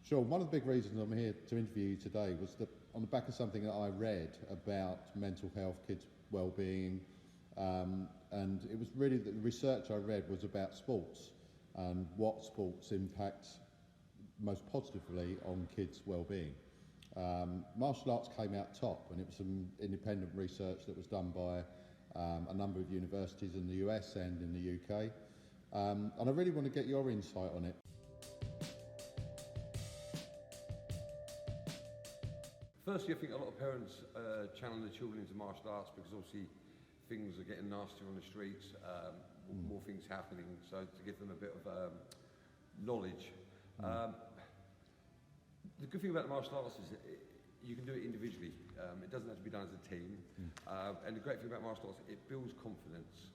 Sure. One of the big reasons I'm here to interview you today was that on the back of something that I read about mental health, kids' well-being, and it was really the research I read was about sports and what sports impact most positively on kids' well-being. Martial arts came out top, and it was some independent research that was done by a number of universities in the US and in the UK. And I really want to get your insight on it. Firstly, I think a lot of parents channel their children into martial arts because obviously things are getting nastier on the streets, more things happening, so to give them a bit of knowledge. The good thing about the martial arts is that you can do it individually. It doesn't have to be done as a team. And the great thing about martial arts, it builds confidence,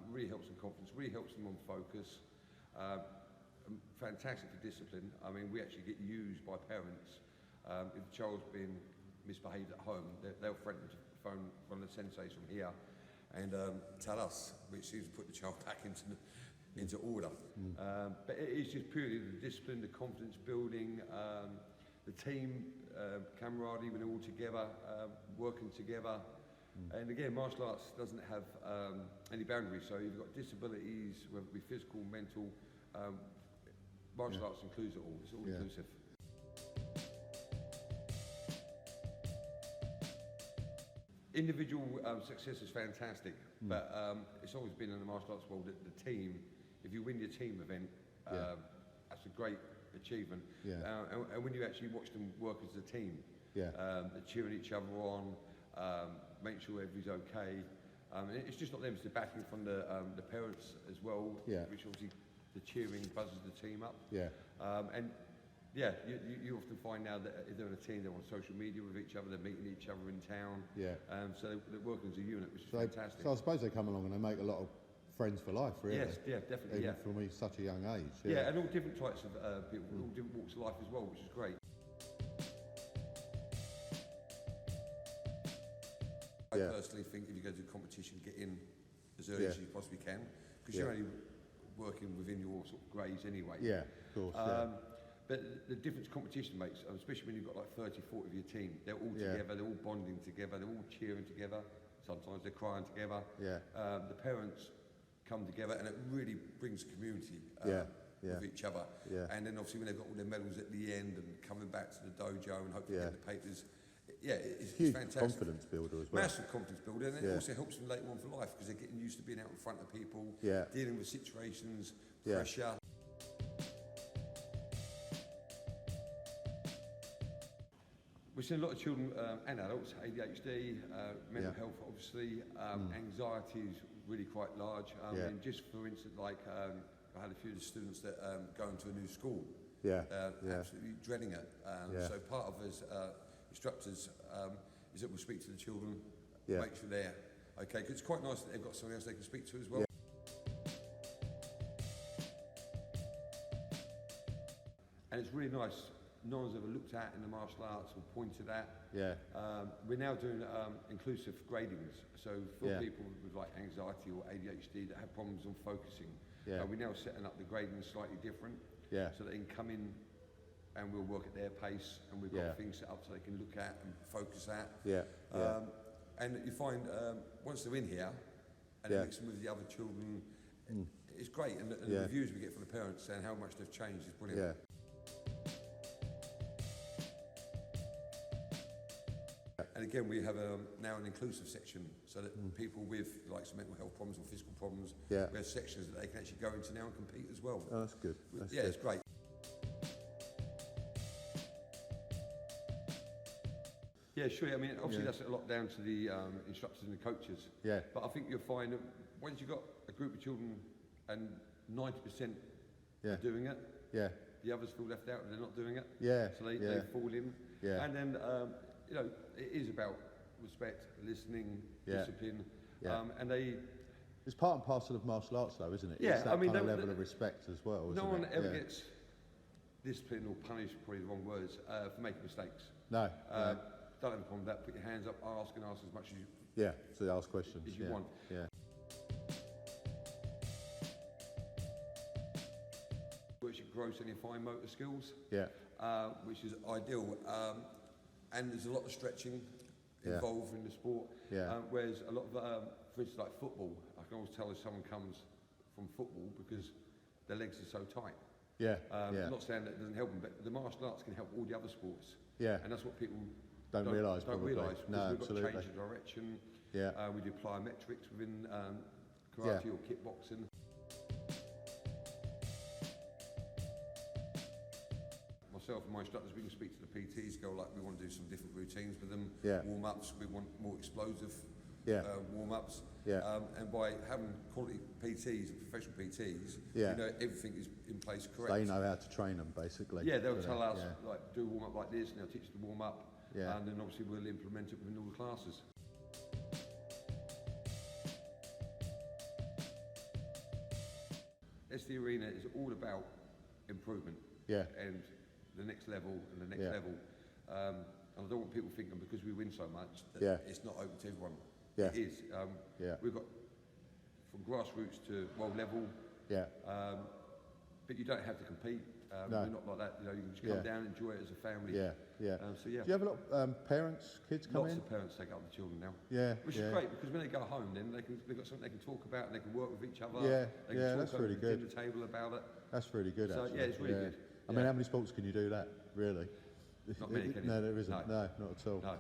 really helps them confidence, really helps them on focus. Fantastic for discipline. I mean, we actually get used by parents. If the child's been misbehaved at home, they'll threaten to phone one of the senseis from here and tell us, which seems to put the child back into order. But it is just purely the discipline, the confidence building, the team camaraderie when they're all together, working together. And again, martial arts doesn't have any boundaries, so you've got disabilities, whether it be physical, mental, martial arts includes it all, it's all inclusive. Individual success is fantastic, but it's always been in the martial arts world that the team, if you win your team event, that's a great achievement. And when you actually watch them work as a team, they're cheering each other on, make sure everybody's okay. It's just not them, it's the backing from the parents as well, which obviously the cheering buzzes the team up. You often find now that if they're in a team, they're on social media with each other, they're meeting each other in town. So they're working as a unit, which is fantastic. So I suppose they come along and they make a lot of friends for life, really. Yes, definitely. Even from such a young age. And all different types of people, all different walks of life as well, which is great. I personally think if you go to a competition, get in as early as you possibly can, because you're only working within your sort of grades anyway. Of course. But the difference competition makes, especially when you've got like 30, 40 of your team, they're all together, they're all bonding together, they're all cheering together, sometimes they're crying together. The parents come together and it really brings a community with each other. And then obviously when they've got all their medals at the end and coming back to the dojo and hopefully getting the papers, it's huge fantastic. Confidence builder as well. Massive confidence builder, and it also helps them later on for life because they're getting used to being out in front of people, dealing with situations, pressure. We've seen a lot of children and adults, ADHD, mental health obviously, anxiety is really quite large. And just for instance, like I had a few of the students that go into a new school, absolutely dreading it. So part of us instructors is that we'll speak to the children, make sure they're okay, because it's quite nice that they've got someone else they can speak to as well. And it's really nice. No one's ever looked at in the martial arts or pointed at. We're now doing inclusive gradings. So for people with like anxiety or ADHD that have problems on focusing, we're now setting up the grading slightly different. So they can come in and we'll work at their pace, and we've got things set up so they can look at and focus at. And you find once they're in here and they mix them with the other children, it's great. And the reviews we get from the parents saying how much they've changed is brilliant. And again, we have now an inclusive section so that people with like some mental health problems or physical problems, we have sections that they can actually go into now and compete as well. Oh, that's good. It's great. Yeah, sure. I mean, obviously that's a lot down to the instructors and the coaches. But I think you'll find that once you've got a group of children and 90% are doing it, the others feel left out and they're not doing it. So they fall in. And then you know, it is about respect, listening, discipline, and it's part and parcel of martial arts, though, isn't it? Yeah, it's that kind of level of respect as well. No one ever gets disciplined or punished, probably the wrong words, for making mistakes. No. Don't have a problem with that. Put your hands up, ask and ask as much as you. So ask questions. As you want. Works your gross and your fine motor skills. which is ideal. And there's a lot of stretching Yeah. involved in the sport. Yeah. Whereas a lot of, for instance, like football, I can always tell if someone comes from football because their legs are so tight. Yeah. I'm Yeah. not saying that it doesn't help them, but the martial arts can help all the other sports. Yeah. And that's what people Don't realise, Don't probably. realise, because No, we've got to absolutely. change the direction. Yeah. We do plyometrics within karate or kickboxing. Myself and my instructors, we can speak to the PTs, go like, we want to do some different routines with them, Yeah. warm-ups, we want more explosive Yeah. warm-ups. Yeah. And by having quality PTs, professional PTs, Yeah. you know everything is in place correct. They know how to train them, basically. Yeah, they'll do tell they? us, Yeah. like, do a warm-up like this, and they'll teach us the warm-up, Yeah. and then obviously we'll implement it within all the classes. SD Arena is all about improvement Yeah. and the next level and the next Yeah. level. And I don't want people thinking because we win so much that Yeah. it's not open to everyone. Yeah. It is. Yeah. We've got from grassroots to world level, Yeah. but you don't have to compete. No. We're not like that. You know, you can just come Yeah. down, enjoy it as a family. Yeah. Yeah. So yeah. Do you have a lot of parents, kids come Lots in? of parents take up the children now. Yeah. Which yeah. is great because when they go home, then they've got something they can talk about and they can work with each other. Yeah, They can yeah, talk that's over really the good. dinner table about it. That's really good, So, actually. yeah, it's really good. I mean, Yeah. how many sports can you do that, really? Not many, can you? No, there isn't. No. No, not at all. No.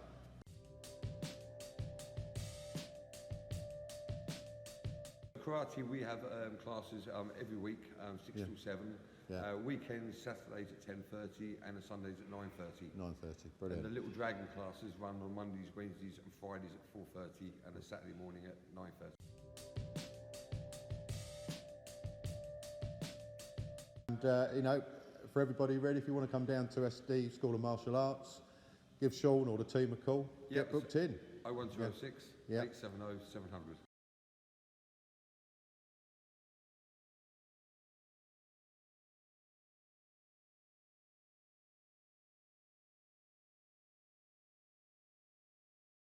Karate, we have classes every week, 6 Yeah. till 7. Yeah. Weekends, Saturdays at 10:30 and Sundays at 9:30. 9:30, And the brilliant. Little Dragon classes run on Mondays, Wednesdays and Fridays at 4:30 and a Saturday morning at 9:30. And, you know, for everybody really, if you want to come down to SD School of Martial Arts, give Sean or the team a call, Yep. get booked in. 01206 Yeah. 870 700.